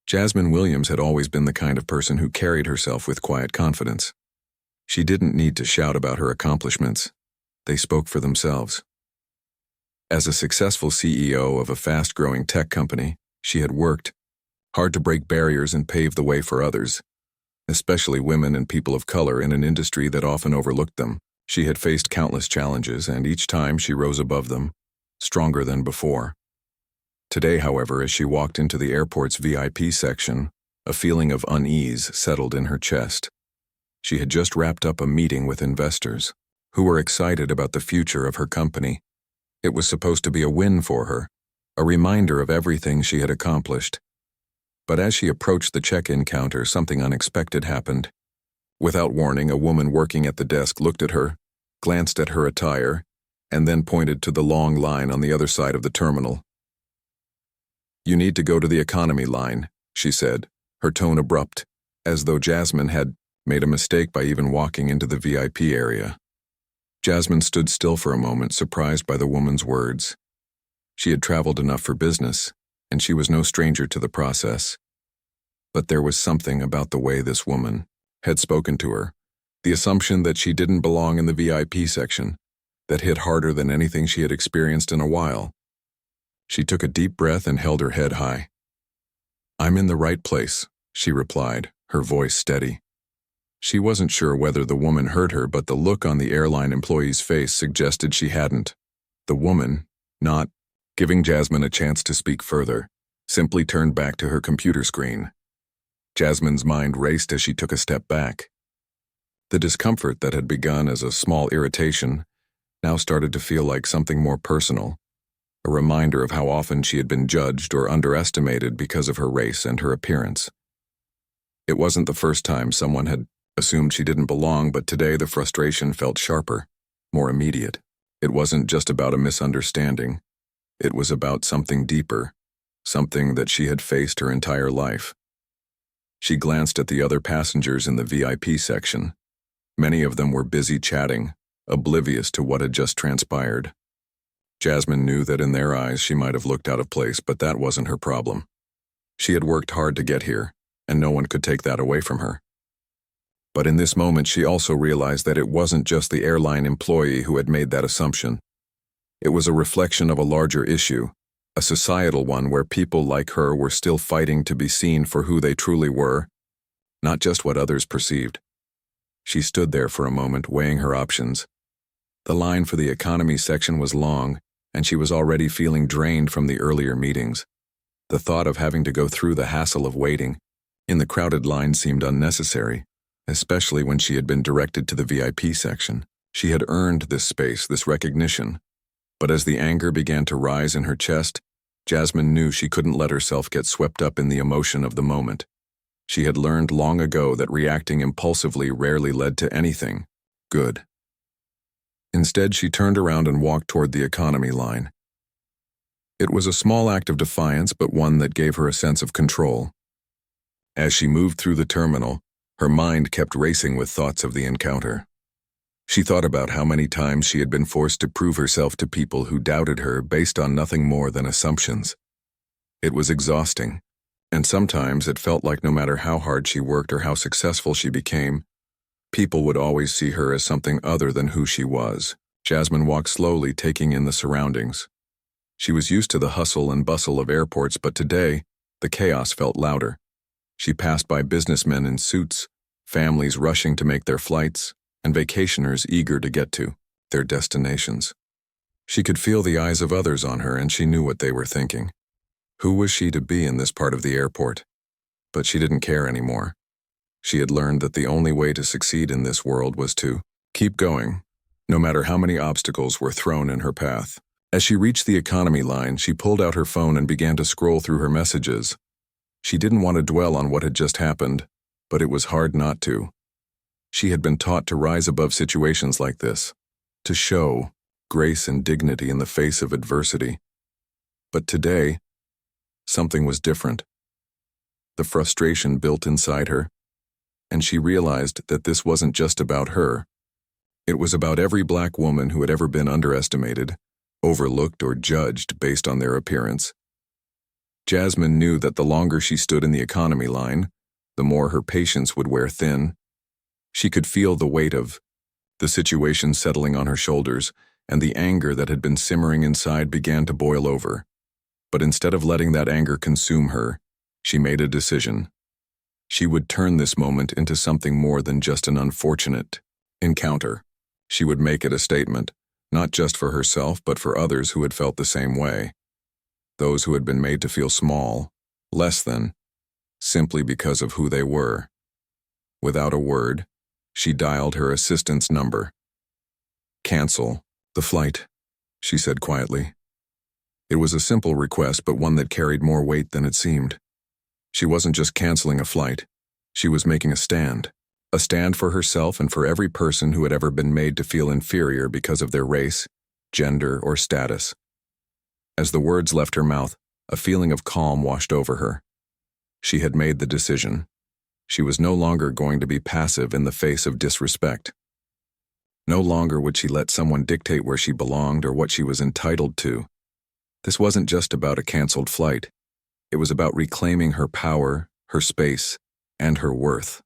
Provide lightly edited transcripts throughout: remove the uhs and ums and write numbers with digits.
Jasmine Williams had always been the kind of person who carried herself with quiet confidence. She didn't need to shout about her accomplishments. They spoke for themselves. As a successful CEO of a fast-growing tech company, she had worked hard to break barriers and pave the way for others, especially women and people of color in an industry that often overlooked them. She had faced countless challenges, and each time she rose above them, stronger than before. Today, however, as she walked into the airport's VIP section, a feeling of unease settled in her chest. She had just wrapped up a meeting with investors, who were excited about the future of her company. It was supposed to be a win for her, a reminder of everything she had accomplished. But as she approached the check-in counter, something unexpected happened. Without warning, a woman working at the desk looked at her, glanced at her attire, and then pointed to the long line on the other side of the terminal. "You need to go to the economy line," she said, her tone abrupt, as though Jasmine had made a mistake by even walking into the VIP area. Jasmine stood still for a moment, surprised by the woman's words. She had traveled enough for business, and she was no stranger to the process. But there was something about the way this woman had spoken to her, the assumption that she didn't belong in the VIP section, that hit harder than anything she had experienced in a while. She took a deep breath and held her head high. "I'm in the right place," she replied, her voice steady. She wasn't sure whether the woman heard her, but the look on the airline employee's face suggested she hadn't. The woman, not giving Jasmine a chance to speak further, simply turned back to her computer screen. Jasmine's mind raced as she took a step back. The discomfort that had begun as a small irritation now started to feel like something more personal, a reminder of how often she had been judged or underestimated because of her race and her appearance. It wasn't the first time someone had assumed she didn't belong, but today the frustration felt sharper, more immediate. It wasn't just about a misunderstanding. It was about something deeper, something that she had faced her entire life. She glanced at the other passengers in the VIP section. Many of them were busy chatting, oblivious to what had just transpired. Jasmine knew that in their eyes she might have looked out of place, but that wasn't her problem. She had worked hard to get here, and no one could take that away from her. But in this moment, she also realized that it wasn't just the airline employee who had made that assumption. It was a reflection of a larger issue, a societal one where people like her were still fighting to be seen for who they truly were, not just what others perceived. She stood there for a moment, weighing her options. The line for the economy section was long, and she was already feeling drained from the earlier meetings. The thought of having to go through the hassle of waiting in the crowded line seemed unnecessary, especially when she had been directed to the VIP section. She had earned this space, this recognition. But as the anger began to rise in her chest, Jasmine knew she couldn't let herself get swept up in the emotion of the moment. She had learned long ago that reacting impulsively rarely led to anything good. Instead, she turned around and walked toward the economy line. It was a small act of defiance, but one that gave her a sense of control. As she moved through the terminal, her mind kept racing with thoughts of the encounter. She thought about how many times she had been forced to prove herself to people who doubted her based on nothing more than assumptions. It was exhausting, and sometimes it felt like no matter how hard she worked or how successful she became, people would always see her as something other than who she was. Jasmine walked slowly, taking in the surroundings. She was used to the hustle and bustle of airports, but today, the chaos felt louder. She passed by businessmen in suits, families rushing to make their flights, and vacationers eager to get to their destinations. She could feel the eyes of others on her, and she knew what they were thinking. Who was she to be in this part of the airport? But she didn't care anymore. She had learned that the only way to succeed in this world was to keep going, no matter how many obstacles were thrown in her path. As she reached the economy line, she pulled out her phone and began to scroll through her messages. She didn't want to dwell on what had just happened, but it was hard not to. She had been taught to rise above situations like this, to show grace and dignity in the face of adversity. But today, something was different. The frustration built inside her, and she realized that this wasn't just about her. It was about every black woman who had ever been underestimated, overlooked, or judged based on their appearance. Jasmine knew that the longer she stood in the economy line, the more her patience would wear thin. She could feel the weight of the situation settling on her shoulders, and the anger that had been simmering inside began to boil over. But instead of letting that anger consume her, she made a decision. She would turn this moment into something more than just an unfortunate encounter. She would make it a statement, not just for herself but for others who had felt the same way. Those who had been made to feel small, less than, simply because of who they were. Without a word, she dialed her assistant's number. "Cancel the flight," she said quietly. It was a simple request, but one that carried more weight than it seemed. She wasn't just canceling a flight. She was making a stand for herself and for every person who had ever been made to feel inferior because of their race, gender, or status. As the words left her mouth, a feeling of calm washed over her. She had made the decision. She was no longer going to be passive in the face of disrespect. No longer would she let someone dictate where she belonged or what she was entitled to. This wasn't just about a canceled flight. It was about reclaiming her power, her space, and her worth.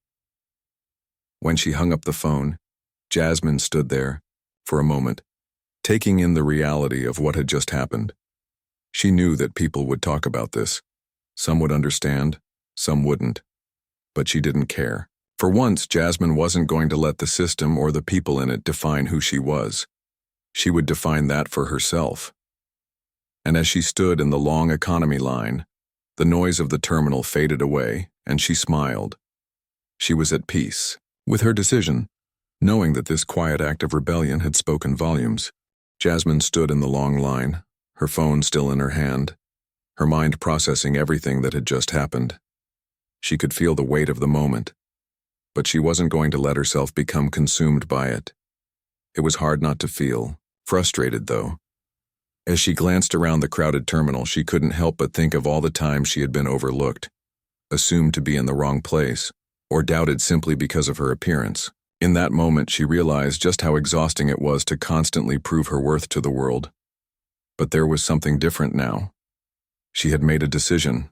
When she hung up the phone, Jasmine stood there, for a moment, taking in the reality of what had just happened. She knew that people would talk about this. Some would understand, some wouldn't. But she didn't care. For once, Jasmine wasn't going to let the system or the people in it define who she was. She would define that for herself. And as she stood in the long economy line, the noise of the terminal faded away, and she smiled. She was at peace with her decision, knowing that this quiet act of rebellion had spoken volumes. Jasmine stood in the long line, her phone still in her hand, her mind processing everything that had just happened. She could feel the weight of the moment, but she wasn't going to let herself become consumed by it. It was hard not to feel frustrated, though. As she glanced around the crowded terminal, she couldn't help but think of all the times she had been overlooked, assumed to be in the wrong place, or doubted simply because of her appearance. In that moment, she realized just how exhausting it was to constantly prove her worth to the world. But there was something different now. She had made a decision.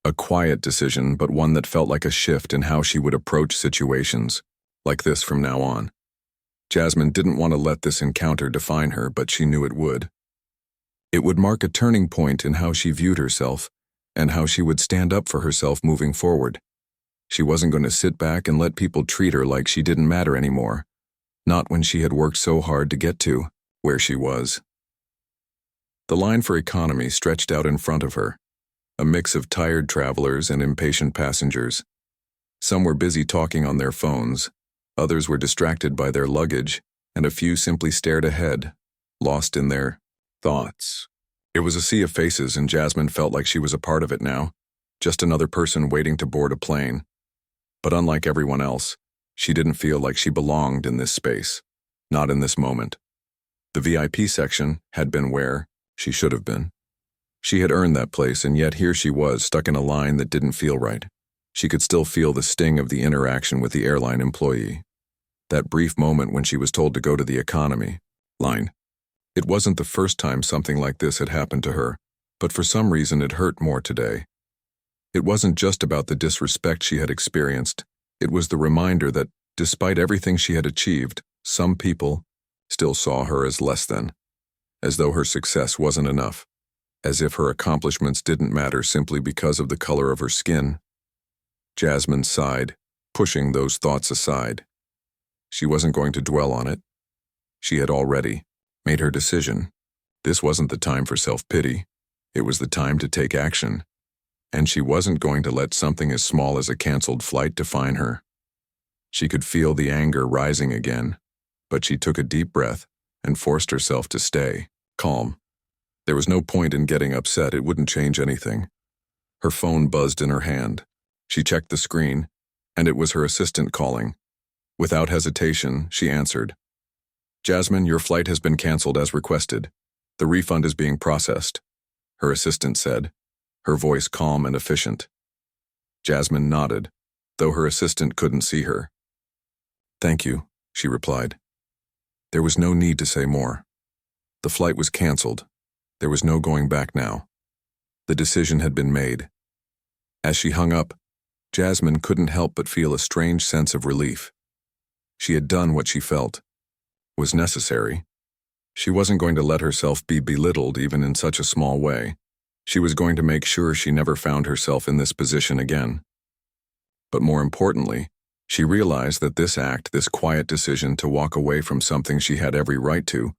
A quiet decision, but one that felt like a shift in how she would approach situations like this from now on. Jasmine didn't want to let this encounter define her, but she knew it would. It would mark a turning point in how she viewed herself and how she would stand up for herself moving forward. She wasn't going to sit back and let people treat her like she didn't matter anymore, not when she had worked so hard to get to where she was. The line for economy stretched out in front of her, a mix of tired travelers and impatient passengers. Some were busy talking on their phones, others were distracted by their luggage, and a few simply stared ahead, lost in their thoughts. It was a sea of faces, and Jasmine felt like she was a part of it now, just another person waiting to board a plane. But unlike everyone else, she didn't feel like she belonged in this space, not in this moment. The VIP section had been where she should have been. She had earned that place, and yet here she was, stuck in a line that didn't feel right. She could still feel the sting of the interaction with the airline employee. That brief moment when she was told to go to the economy line. It wasn't the first time something like this had happened to her, but for some reason it hurt more today. It wasn't just about the disrespect she had experienced. It was the reminder that, despite everything she had achieved, some people still saw her as less than, as though her success wasn't enough, as if her accomplishments didn't matter simply because of the color of her skin. Jasmine sighed, pushing those thoughts aside. She wasn't going to dwell on it. She had already made her decision. This wasn't the time for self-pity. It was the time to take action. And she wasn't going to let something as small as a canceled flight define her. She could feel the anger rising again, but she took a deep breath and forced herself to stay calm. There was no point in getting upset. It wouldn't change anything. Her phone buzzed in her hand. She checked the screen, and it was her assistant calling. Without hesitation, she answered. "Jasmine, your flight has been canceled as requested. The refund is being processed," her assistant said, her voice calm and efficient. Jasmine nodded, though her assistant couldn't see her. "Thank you," she replied. There was no need to say more. The flight was canceled. There was no going back now. The decision had been made. As she hung up, Jasmine couldn't help but feel a strange sense of relief. She had done what she felt was necessary. She wasn't going to let herself be belittled even in such a small way. She was going to make sure she never found herself in this position again. But more importantly, she realized that this act, this quiet decision to walk away from something she had every right to,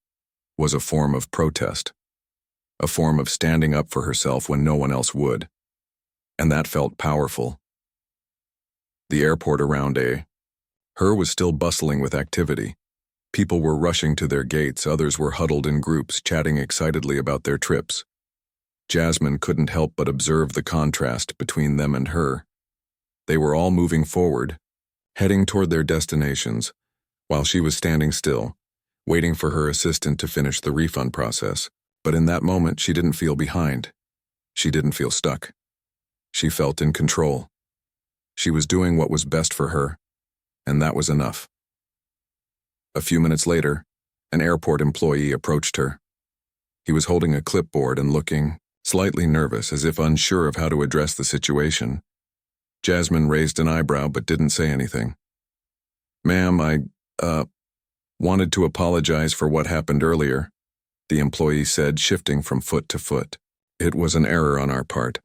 was a form of protest. A form of standing up for herself when no one else would. And that felt powerful. The airport around her was still bustling with activity. People were rushing to their gates, others were huddled in groups, chatting excitedly about their trips. Jasmine couldn't help but observe the contrast between them and her. They were all moving forward, heading toward their destinations, while she was standing still, waiting for her assistant to finish the refund process. But in that moment, she didn't feel behind. She didn't feel stuck. She felt in control. She was doing what was best for her, and that was enough. A few minutes later, an airport employee approached her. He was holding a clipboard and looking slightly nervous, as if unsure of how to address the situation. Jasmine raised an eyebrow but didn't say anything. "Ma'am, I wanted to apologize for what happened earlier," the employee said, shifting from foot to foot. "It was an error on our part.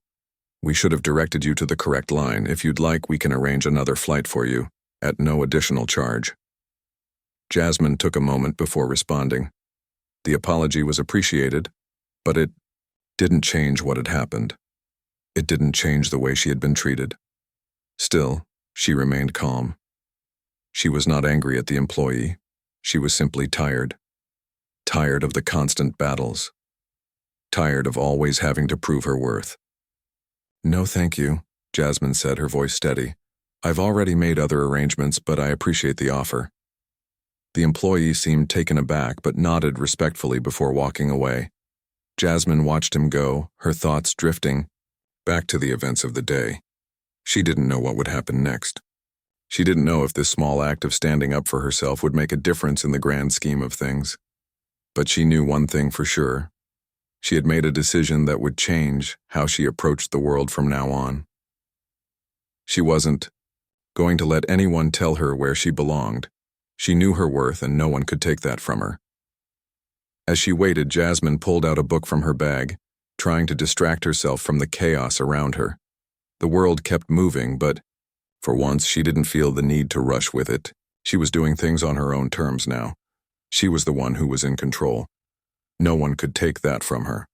We should have directed you to the correct line. If you'd like, we can arrange another flight for you, at no additional charge." Jasmine took a moment before responding. The apology was appreciated, but it didn't change what had happened. It didn't change the way she had been treated. Still, she remained calm. She was not angry at the employee. She was simply tired. Tired of the constant battles. Tired of always having to prove her worth. "No, thank you," Jasmine said, her voice steady. "I've already made other arrangements, but I appreciate the offer." The employee seemed taken aback but nodded respectfully before walking away. Jasmine watched him go, her thoughts drifting back to the events of the day. She didn't know what would happen next. She didn't know if this small act of standing up for herself would make a difference in the grand scheme of things. But she knew one thing for sure. She had made a decision that would change how she approached the world from now on. She wasn't going to let anyone tell her where she belonged. She knew her worth, and no one could take that from her. As she waited, Jasmine pulled out a book from her bag, trying to distract herself from the chaos around her. The world kept moving, but for once she didn't feel the need to rush with it. She was doing things on her own terms now. She was the one who was in control. No one could take that from her.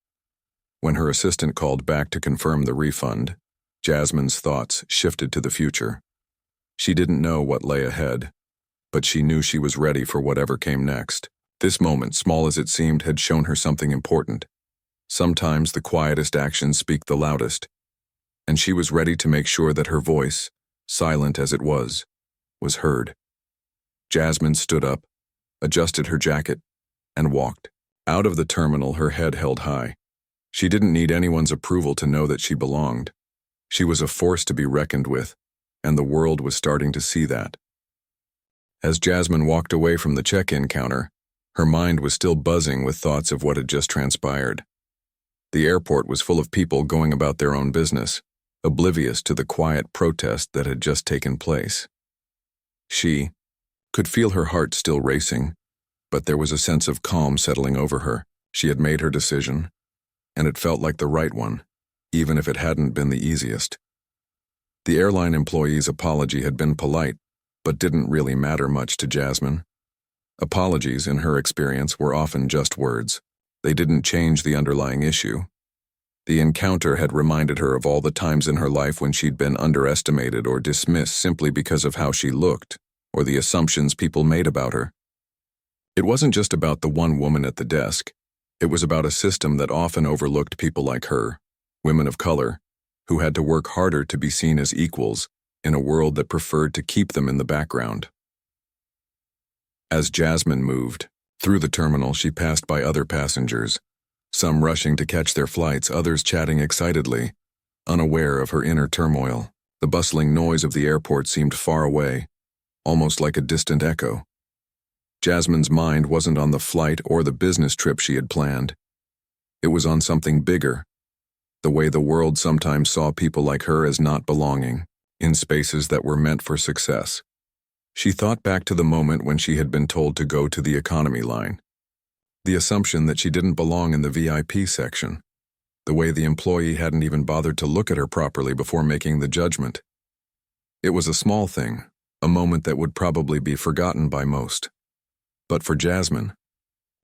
When her assistant called back to confirm the refund, Jasmine's thoughts shifted to the future. She didn't know what lay ahead, but she knew she was ready for whatever came next. This moment, small as it seemed, had shown her something important. Sometimes the quietest actions speak the loudest, and she was ready to make sure that her voice, silent as it was heard. Jasmine stood up, adjusted her jacket, and walked out of the terminal, her head held high. She didn't need anyone's approval to know that she belonged. She was a force to be reckoned with, and the world was starting to see that. As Jasmine walked away from the check-in counter, her mind was still buzzing with thoughts of what had just transpired. The airport was full of people going about their own business, oblivious to the quiet protest that had just taken place. She could feel her heart still racing, but there was a sense of calm settling over her. She had made her decision, and it felt like the right one, even if it hadn't been the easiest. The airline employee's apology had been polite, but didn't really matter much to Jasmine. Apologies, in her experience, were often just words. They didn't change the underlying issue. The encounter had reminded her of all the times in her life when she'd been underestimated or dismissed simply because of how she looked, or the assumptions people made about her. It wasn't just about the one woman at the desk. It was about a system that often overlooked people like her, women of color, who had to work harder to be seen as equals in a world that preferred to keep them in the background. As Jasmine moved through the terminal, she passed by other passengers, some rushing to catch their flights, others chatting excitedly, unaware of her inner turmoil. The bustling noise of the airport seemed far away, almost like a distant echo. Jasmine's mind wasn't on the flight or the business trip she had planned. It was on something bigger, the way the world sometimes saw people like her as not belonging, in spaces that were meant for success. She thought back to the moment when she had been told to go to the economy line. The assumption that she didn't belong in the VIP section. The way the employee hadn't even bothered to look at her properly before making the judgment. It was a small thing, a moment that would probably be forgotten by most. But for Jasmine,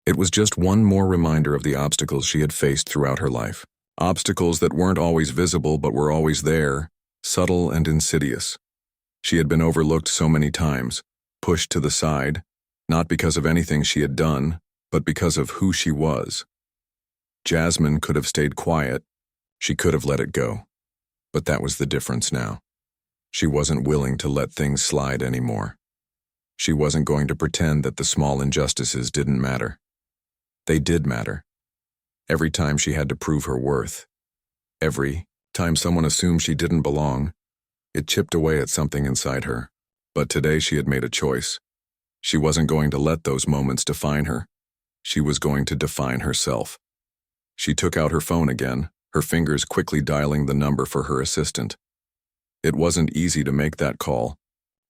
it was just one more reminder of the obstacles she had faced throughout her life. Obstacles that weren't always visible but were always there, subtle and insidious. She had been overlooked so many times, pushed to the side, not because of anything she had done, but because of who she was. Jasmine could have stayed quiet. She could have let it go. But that was the difference now. She wasn't willing to let things slide anymore. She wasn't going to pretend that the small injustices didn't matter. They did matter. Every time she had to prove her worth. Every time someone assumed she didn't belong, it chipped away at something inside her. But today she had made a choice. She wasn't going to let those moments define her. She was going to define herself. She took out her phone again, her fingers quickly dialing the number for her assistant. It wasn't easy to make that call,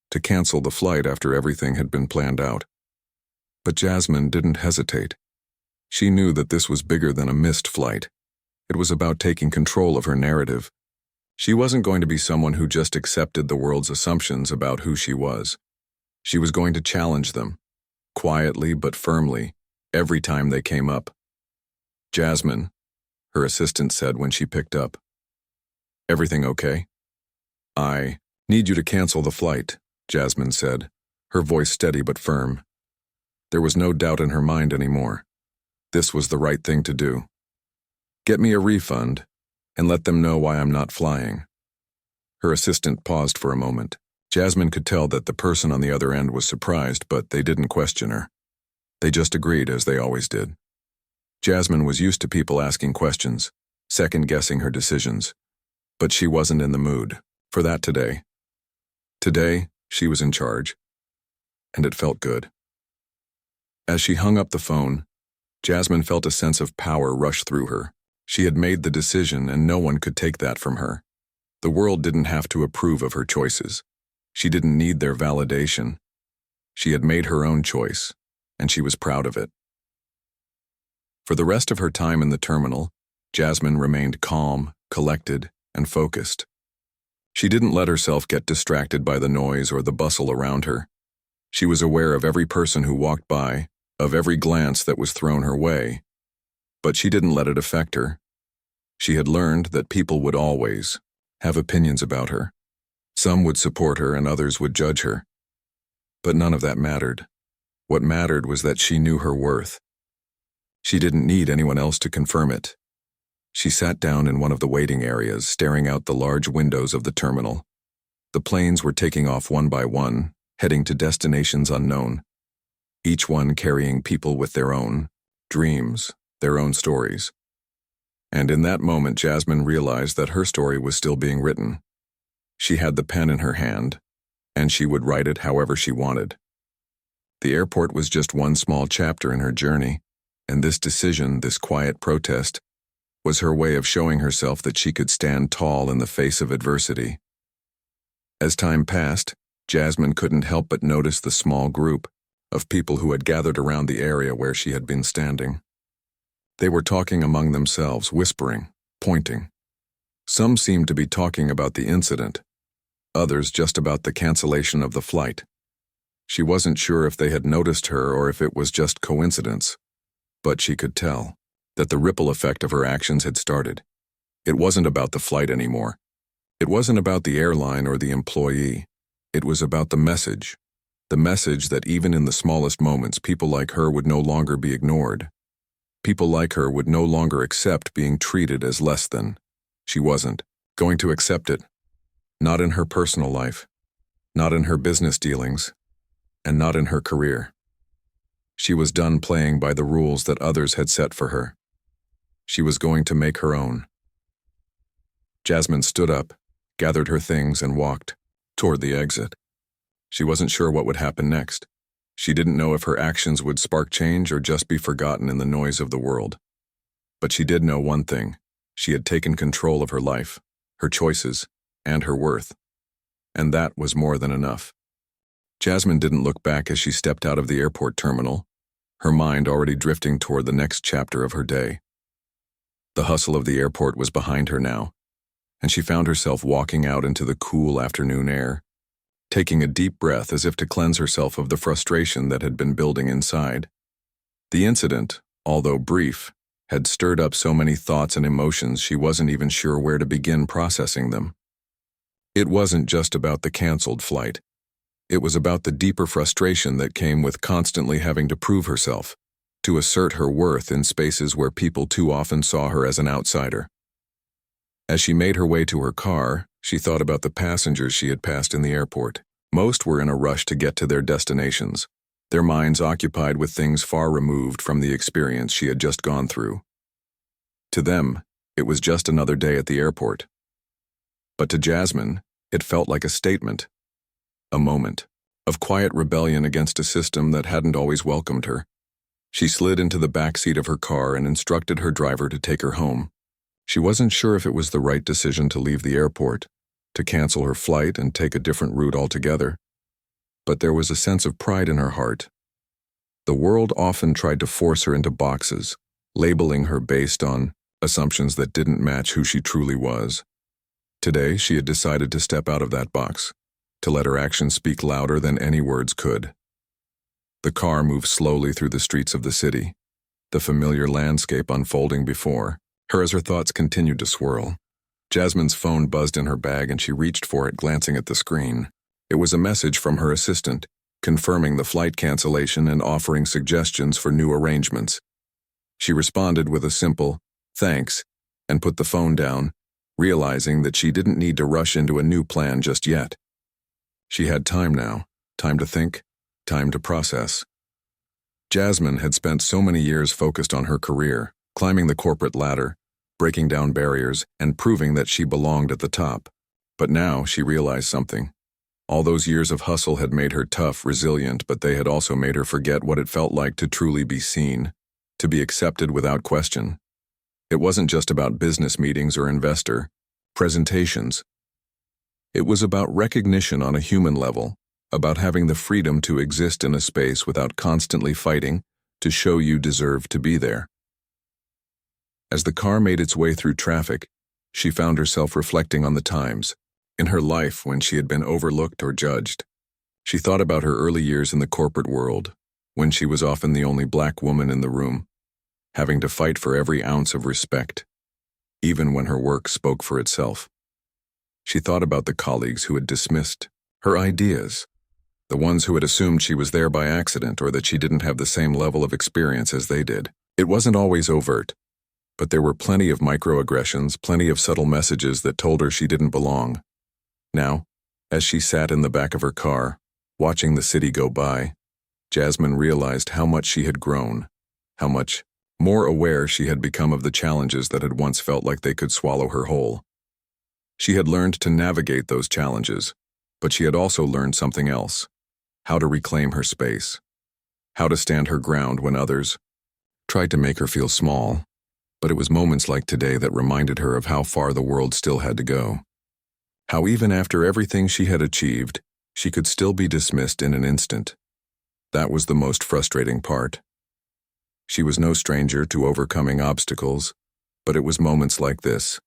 to cancel the flight after everything had been planned out. But Jasmine didn't hesitate. She knew that this was bigger than a missed flight. It was about taking control of her narrative. She wasn't going to be someone who just accepted the world's assumptions about who she was. She was going to challenge them, quietly but firmly, every time they came up. "Jasmine," her assistant said when she picked up. "Everything okay?" "I need you to cancel the flight," Jasmine said, her voice steady but firm. There was no doubt in her mind anymore. This was the right thing to do. "Get me a refund, and let them know why I'm not flying." Her assistant paused for a moment. Jasmine could tell that the person on the other end was surprised, but they didn't question her. They just agreed, as they always did. Jasmine was used to people asking questions, second-guessing her decisions. But she wasn't in the mood for that today. Today, she was in charge. And it felt good. As she hung up the phone, Jasmine felt a sense of power rush through her. She had made the decision, and no one could take that from her. The world didn't have to approve of her choices. She didn't need their validation. She had made her own choice, and she was proud of it. For the rest of her time in the terminal, Jasmine remained calm, collected, and focused. She didn't let herself get distracted by the noise or the bustle around her. She was aware of every person who walked by, of every glance that was thrown her way. But she didn't let it affect her. She had learned that people would always have opinions about her. Some would support her and others would judge her. But none of that mattered. What mattered was that she knew her worth. She didn't need anyone else to confirm it. She sat down in one of the waiting areas, staring out the large windows of the terminal. The planes were taking off one by one, heading to destinations unknown. Each one carrying people with their own dreams, their own stories. And in that moment, Jasmine realized that her story was still being written. She had the pen in her hand, and she would write it however she wanted. The airport was just one small chapter in her journey, and this decision, this quiet protest, was her way of showing herself that she could stand tall in the face of adversity. As time passed, Jasmine couldn't help but notice the small group of people who had gathered around the area where she had been standing. They were talking among themselves, whispering, pointing. Some seemed to be talking about the incident, others just about the cancellation of the flight. She wasn't sure if they had noticed her or if it was just coincidence, but she could tell that the ripple effect of her actions had started. It wasn't about the flight anymore. It wasn't about the airline or the employee. It was about the message that even in the smallest moments, people like her would no longer be ignored. People like her would no longer accept being treated as less than. She wasn't going to accept it. Not in her personal life, not in her business dealings, and not in her career. She was done playing by the rules that others had set for her. She was going to make her own. Jasmine stood up, gathered her things, and walked toward the exit. She wasn't sure what would happen next. She didn't know if her actions would spark change or just be forgotten in the noise of the world. But she did know one thing. She had taken control of her life, her choices, and her worth. And that was more than enough. Jasmine didn't look back as she stepped out of the airport terminal, her mind already drifting toward the next chapter of her day. The hustle of the airport was behind her now, and she found herself walking out into the cool afternoon air, taking a deep breath as if to cleanse herself of the frustration that had been building inside. The incident, although brief, had stirred up so many thoughts and emotions she wasn't even sure where to begin processing them. It wasn't just about the canceled flight. It was about the deeper frustration that came with constantly having to prove herself, to assert her worth in spaces where people too often saw her as an outsider. As she made her way to her car, she thought about the passengers she had passed in the airport. Most were in a rush to get to their destinations, their minds occupied with things far removed from the experience she had just gone through. To them, it was just another day at the airport. But to Jasmine, it felt like a statement, a moment of quiet rebellion against a system that hadn't always welcomed her. She slid into the back seat of her car and instructed her driver to take her home. She wasn't sure if it was the right decision to leave the airport, to cancel her flight and take a different route altogether. But there was a sense of pride in her heart. The world often tried to force her into boxes, labeling her based on assumptions that didn't match who she truly was. Today, she had decided to step out of that box, to let her actions speak louder than any words could. The car moved slowly through the streets of the city, the familiar landscape unfolding before her as her thoughts continued to swirl. Jasmine's phone buzzed in her bag and she reached for it, glancing at the screen. It was a message from her assistant, confirming the flight cancellation and offering suggestions for new arrangements. She responded with a simple, "Thanks," and put the phone down, realizing that she didn't need to rush into a new plan just yet. She had time now, time to think, time to process. Jasmine had spent so many years focused on her career, climbing the corporate ladder, breaking down barriers, and proving that she belonged at the top. But now she realized something. All those years of hustle had made her tough, resilient, but they had also made her forget what it felt like to truly be seen, to be accepted without question. It wasn't just about business meetings or investor presentations. It was about recognition on a human level, about having the freedom to exist in a space without constantly fighting to show you deserve to be there. As the car made its way through traffic, she found herself reflecting on the times in her life when she had been overlooked or judged. She thought about her early years in the corporate world, when she was often the only black woman in the room, having to fight for every ounce of respect, even when her work spoke for itself. She thought about the colleagues who had dismissed her ideas, the ones who had assumed she was there by accident or that she didn't have the same level of experience as they did. It wasn't always overt, but there were plenty of microaggressions, plenty of subtle messages that told her she didn't belong. Now, as she sat in the back of her car, watching the city go by, Jasmine realized how much she had grown, how much more aware she had become of the challenges that had once felt like they could swallow her whole. She had learned to navigate those challenges, but she had also learned something else: how to reclaim her space, how to stand her ground when others tried to make her feel small. But it was moments like today that reminded her of how far the world still had to go. How even after everything she had achieved, she could still be dismissed in an instant. That was the most frustrating part. She was no stranger to overcoming obstacles, but it was moments like this,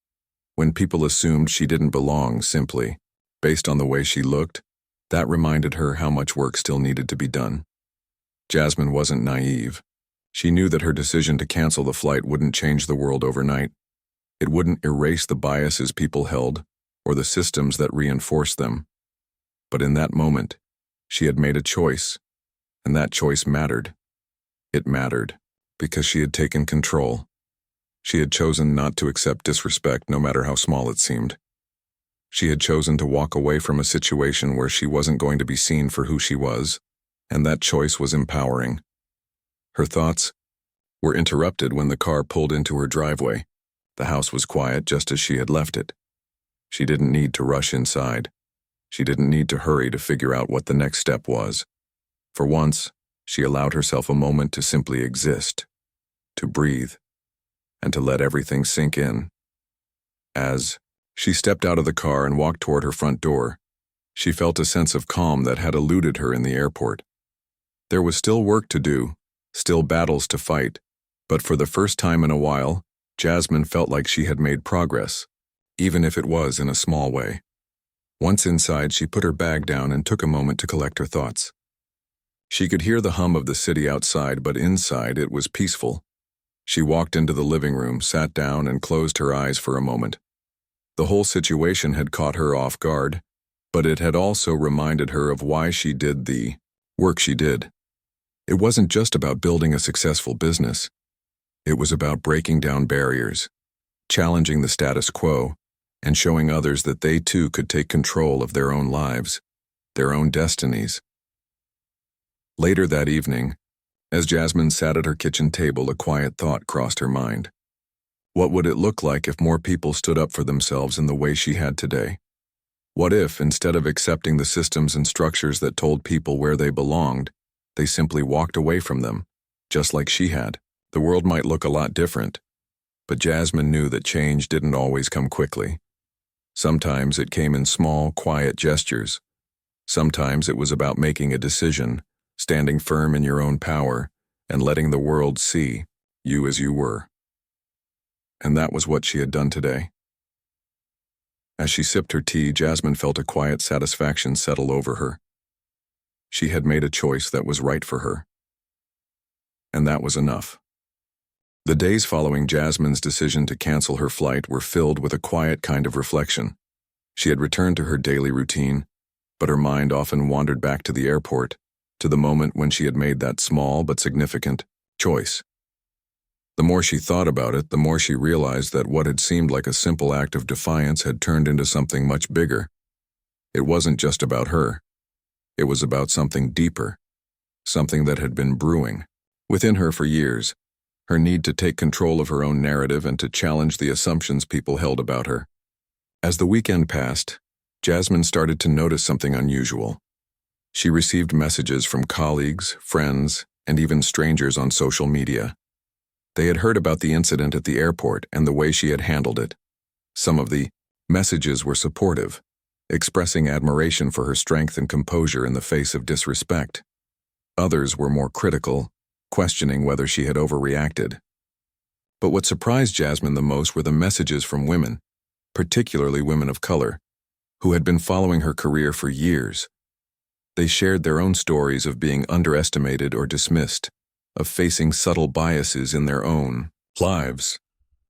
when people assumed she didn't belong simply based on the way she looked, that reminded her how much work still needed to be done. Jasmine wasn't naive. She knew that her decision to cancel the flight wouldn't change the world overnight. It wouldn't erase the biases people held or the systems that reinforced them. But in that moment, she had made a choice, and that choice mattered. It mattered because she had taken control. She had chosen not to accept disrespect, no matter how small it seemed. She had chosen to walk away from a situation where she wasn't going to be seen for who she was, and that choice was empowering. Her thoughts were interrupted when the car pulled into her driveway. The house was quiet, just as she had left it. She didn't need to rush inside. She didn't need to hurry to figure out what the next step was. For once, she allowed herself a moment to simply exist, to breathe, and to let everything sink in. As she stepped out of the car and walked toward her front door, she felt a sense of calm that had eluded her in the airport. There was still work to do, still battles to fight, but for the first time in a while, Jasmine felt like she had made progress, even if it was in a small way. Once inside, she put her bag down and took a moment to collect her thoughts. She could hear the hum of the city outside, but inside it was peaceful. She walked into the living room, sat down, and closed her eyes for a moment. The whole situation had caught her off guard, but it had also reminded her of why she did the work she did. It wasn't just about building a successful business. It was about breaking down barriers, challenging the status quo, and showing others that they too could take control of their own lives, their own destinies. Later that evening, as Jasmine sat at her kitchen table, a quiet thought crossed her mind. What would it look like if more people stood up for themselves in the way she had today? What if, instead of accepting the systems and structures that told people where they belonged, they simply walked away from them, just like she had? The world might look a lot different, but Jasmine knew that change didn't always come quickly. Sometimes it came in small, quiet gestures. Sometimes it was about making a decision, standing firm in your own power, and letting the world see you as you were. And that was what she had done today. As she sipped her tea, Jasmine felt a quiet satisfaction settle over her. She had made a choice that was right for her. And that was enough. The days following Jasmine's decision to cancel her flight were filled with a quiet kind of reflection. She had returned to her daily routine, but her mind often wandered back to the airport, to the moment when she had made that small but significant choice. The more she thought about it, the more she realized that what had seemed like a simple act of defiance had turned into something much bigger. It wasn't just about her. It was about something deeper, something that had been brewing within her for years. Her need to take control of her own narrative and to challenge the assumptions people held about her. As the weekend passed, Jasmine started to notice something unusual. She received messages from colleagues, friends, and even strangers on social media. They had heard about the incident at the airport and the way she had handled it. Some of the messages were supportive, expressing admiration for her strength and composure in the face of disrespect. Others were more critical, questioning whether she had overreacted. But what surprised Jasmine the most were the messages from women, particularly women of color, who had been following her career for years. They shared their own stories of being underestimated or dismissed, of facing subtle biases in their own lives,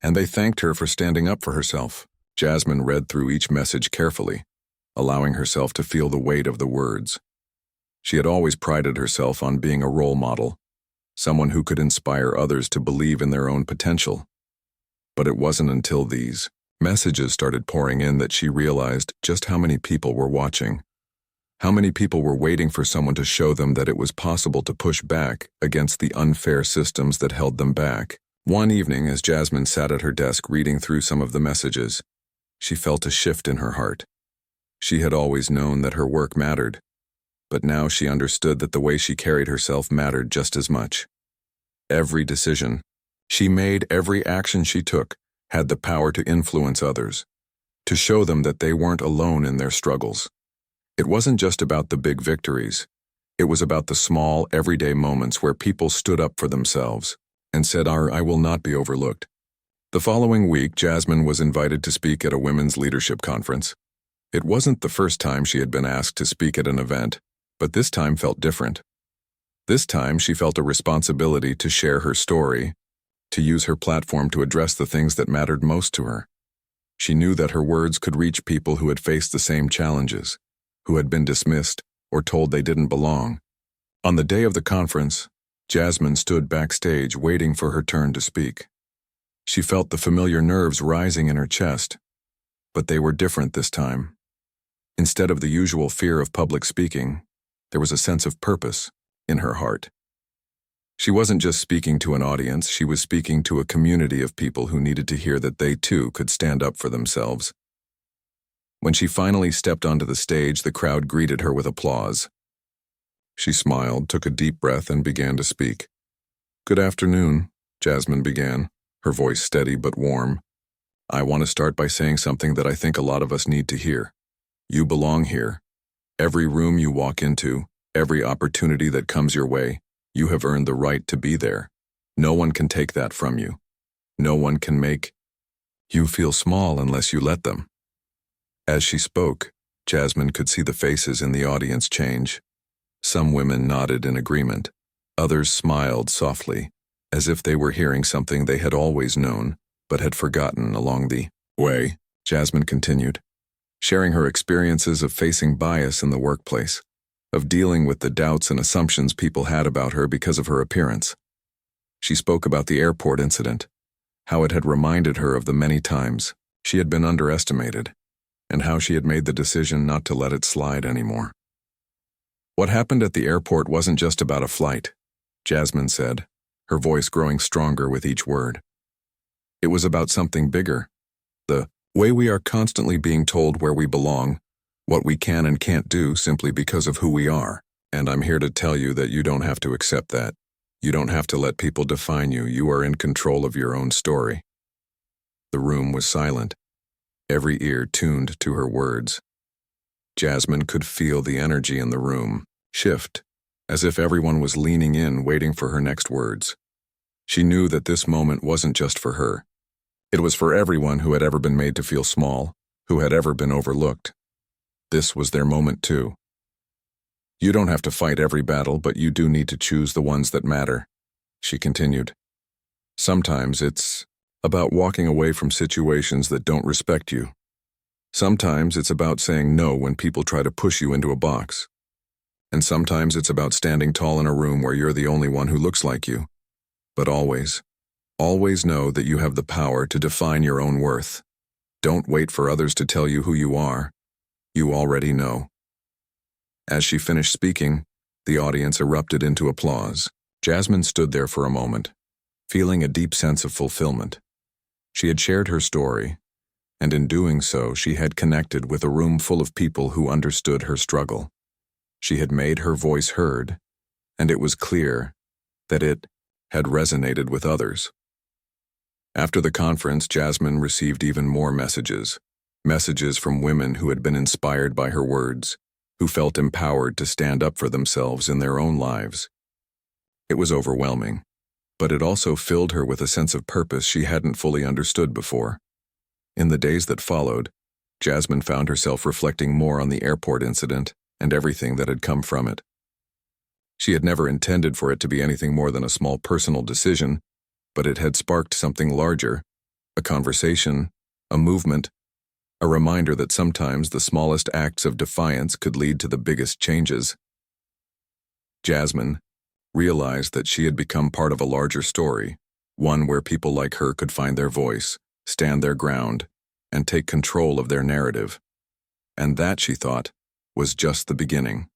and they thanked her for standing up for herself. Jasmine read through each message carefully, allowing herself to feel the weight of the words. She had always prided herself on being a role model, someone who could inspire others to believe in their own potential. But it wasn't until these messages started pouring in that she realized just how many people were watching. How many people were waiting for someone to show them that it was possible to push back against the unfair systems that held them back. One evening, as Jasmine sat at her desk reading through some of the messages, she felt a shift in her heart. She had always known that her work mattered, but now she understood that the way she carried herself mattered just as much. Every decision she made, every action she took, had the power to influence others, to show them that they weren't alone in their struggles. It wasn't just about the big victories. It was about the small, everyday moments where people stood up for themselves and said, I will not be overlooked. The following week, Jasmine was invited to speak at a women's leadership conference. It wasn't the first time she had been asked to speak at an event, but this time felt different. This time, she felt a responsibility to share her story, to use her platform to address the things that mattered most to her. She knew that her words could reach people who had faced the same challenges, who had been dismissed or told they didn't belong. On the day of the conference, Jasmine stood backstage waiting for her turn to speak. She felt the familiar nerves rising in her chest, but they were different this time. Instead of the usual fear of public speaking, there was a sense of purpose in her heart. She wasn't just speaking to an audience, she was speaking to a community of people who needed to hear that they too could stand up for themselves. When she finally stepped onto the stage, the crowd greeted her with applause. She smiled, took a deep breath, and began to speak. "Good afternoon," Jasmine began, her voice steady but warm. I want to start by saying something that I think a lot of us need to hear. You belong here. Every room you walk into, every opportunity that comes your way, you have earned the right to be there. No one can take that from you. No one can make you feel small unless you let them. As she spoke, Jasmine could see the faces in the audience change. Some women nodded in agreement. Others smiled softly, as if they were hearing something they had always known, but had forgotten along the way. Jasmine continued, sharing her experiences of facing bias in the workplace, of dealing with the doubts and assumptions people had about her because of her appearance. She spoke about the airport incident, how it had reminded her of the many times she had been underestimated, and how she had made the decision not to let it slide anymore. What happened at the airport wasn't just about a flight, Jasmine said, her voice growing stronger with each word. It was about something bigger, the way we are constantly being told where we belong, what we can and can't do simply because of who we are. And I'm here to tell you that you don't have to accept that. You don't have to let people define you. You are in control of your own story. The room was silent, every ear tuned to her words. Jasmine could feel the energy in the room shift, as if everyone was leaning in, waiting for her next words. She knew that this moment wasn't just for her. It was for everyone who had ever been made to feel small, who had ever been overlooked. This was their moment too. You don't have to fight every battle, but you do need to choose the ones that matter, she continued. Sometimes it's about walking away from situations that don't respect you. Sometimes it's about saying no when people try to push you into a box. And sometimes it's about standing tall in a room where you're the only one who looks like you. But always know that you have the power to define your own worth. Don't wait for others to tell you who you are. You already know. As she finished speaking, the audience erupted into applause. Jasmine stood there for a moment, feeling a deep sense of fulfillment. She had shared her story, and in doing so, she had connected with a room full of people who understood her struggle. She had made her voice heard, and it was clear that it had resonated with others. After the conference, Jasmine received even more messages from women who had been inspired by her words, who felt empowered to stand up for themselves in their own lives. It was overwhelming, but it also filled her with a sense of purpose she hadn't fully understood before. In the days that followed, Jasmine found herself reflecting more on the airport incident and everything that had come from it. She had never intended for it to be anything more than a small personal decision, but it had sparked something larger, a conversation, a movement, a reminder that sometimes the smallest acts of defiance could lead to the biggest changes. Jasmine realized that she had become part of a larger story, one where people like her could find their voice, stand their ground, and take control of their narrative. And that, she thought, was just the beginning.